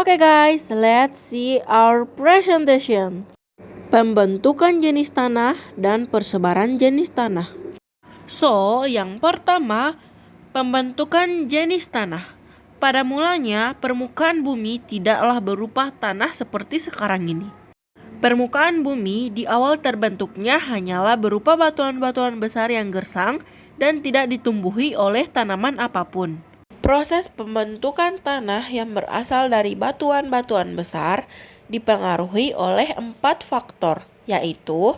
Oke guys, let's see our presentation. Pembentukan jenis tanah dan persebaran jenis tanah. So, yang pertama, pembentukan jenis tanah. Pada mulanya, permukaan bumi tidaklah berupa tanah seperti sekarang ini. Permukaan bumi di awal terbentuknya hanyalah berupa batuan-batuan besar yang gersang dan tidak ditumbuhi oleh tanaman apapun. Proses pembentukan tanah yang berasal dari batuan-batuan besar dipengaruhi oleh 4 faktor, yaitu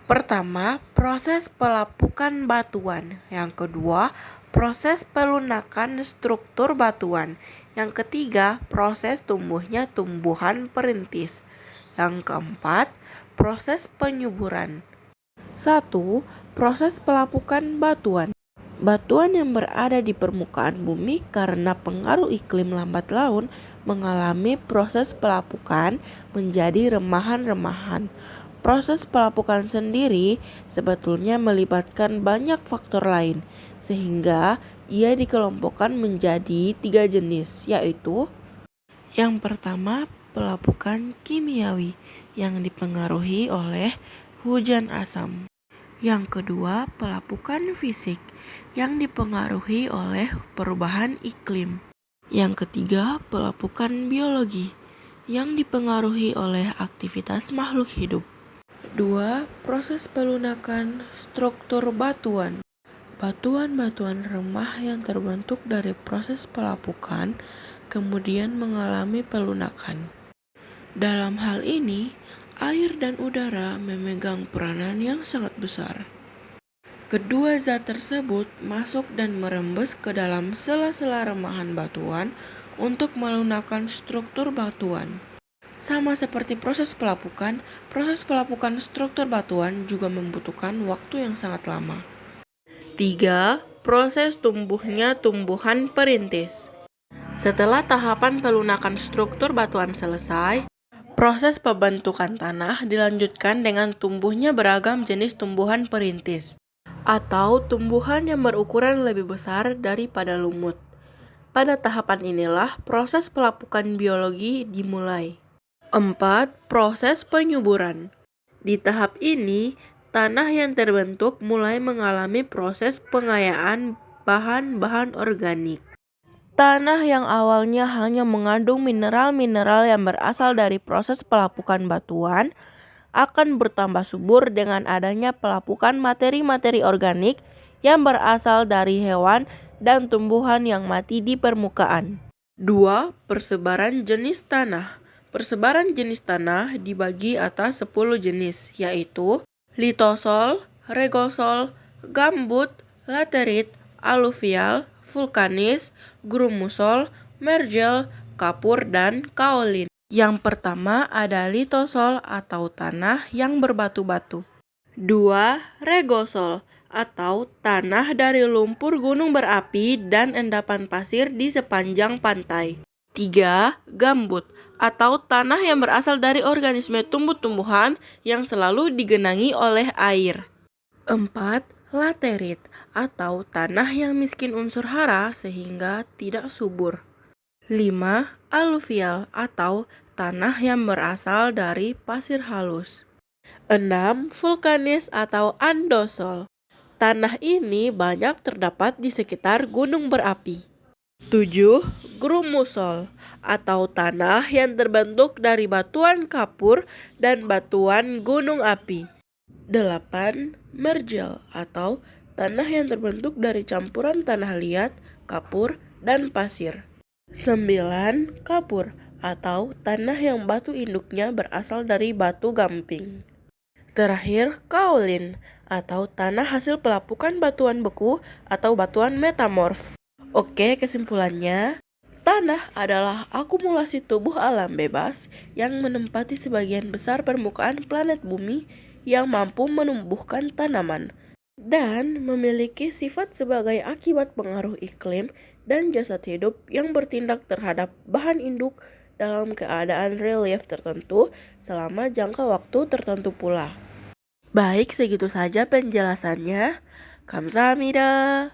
pertama, proses pelapukan batuan. Yang kedua, proses pelunakan struktur batuan. Yang ketiga, proses tumbuhnya tumbuhan perintis. Yang keempat, proses penyuburan. 1. Proses pelapukan batuan. Batuan yang berada di permukaan bumi karena pengaruh iklim lambat laun mengalami proses pelapukan menjadi remahan-remahan. Proses pelapukan sendiri sebetulnya melibatkan banyak faktor lain, sehingga ia dikelompokkan menjadi 3 jenis, yaitu yang pertama, pelapukan kimiawi yang dipengaruhi oleh hujan asam. Yang kedua, pelapukan fisik yang dipengaruhi oleh perubahan iklim. Yang ketiga, pelapukan biologi yang dipengaruhi oleh aktivitas makhluk hidup. 2. Proses pelunakan struktur batuan. Batuan-batuan remah yang terbentuk dari proses pelapukan kemudian mengalami pelunakan. Dalam hal ini, air dan udara memegang peranan yang sangat besar. Kedua zat tersebut masuk dan merembes ke dalam sela-sela remahan batuan untuk melunakkan struktur batuan. Sama seperti proses pelapukan struktur batuan juga membutuhkan waktu yang sangat lama. 3. Proses tumbuhnya tumbuhan perintis. Setelah tahapan pelunakan struktur batuan selesai, proses pembentukan tanah dilanjutkan dengan tumbuhnya beragam jenis tumbuhan perintis atau tumbuhan yang berukuran lebih besar daripada lumut. Pada tahapan inilah proses pelapukan biologi dimulai. 4. Proses penyuburan. Di tahap ini, tanah yang terbentuk mulai mengalami proses pengayaan bahan-bahan organik. Tanah yang awalnya hanya mengandung mineral-mineral yang berasal dari proses pelapukan batuan akan bertambah subur dengan adanya pelapukan materi-materi organik yang berasal dari hewan dan tumbuhan yang mati di permukaan. 2. Persebaran jenis tanah. Persebaran jenis tanah dibagi atas 10 jenis, yaitu litosol, regosol, gambut, laterit, aluvial, vulkanis, grumusol, mergel, kapur, dan kaolin. Yang pertama ada litosol atau tanah yang berbatu-batu. 2. Regosol atau tanah dari lumpur gunung berapi dan endapan pasir di sepanjang pantai. 3. Gambut atau tanah yang berasal dari organisme tumbuh-tumbuhan yang selalu digenangi oleh air. 4. Laterit atau tanah yang miskin unsur hara sehingga tidak subur. 5. Aluvial atau tanah yang berasal dari pasir halus. 6. Vulkanis atau andosol. Tanah ini banyak terdapat di sekitar gunung berapi. 7. Grumusol atau tanah yang terbentuk dari batuan kapur dan batuan gunung api. 8. Mergel atau tanah yang terbentuk dari campuran tanah liat, kapur, dan pasir. 9. Kapur atau tanah yang batu induknya berasal dari batu gamping. Terakhir, kaolin atau tanah hasil pelapukan batuan beku atau batuan metamorf. Oke, kesimpulannya, tanah adalah akumulasi tubuh alam bebas yang menempati sebagian besar permukaan planet bumi yang mampu menumbuhkan tanaman dan memiliki sifat sebagai akibat pengaruh iklim dan jasad hidup yang bertindak terhadap bahan induk dalam keadaan relief tertentu selama jangka waktu tertentu pula. Baik, segitu saja penjelasannya. Kamsahamnida.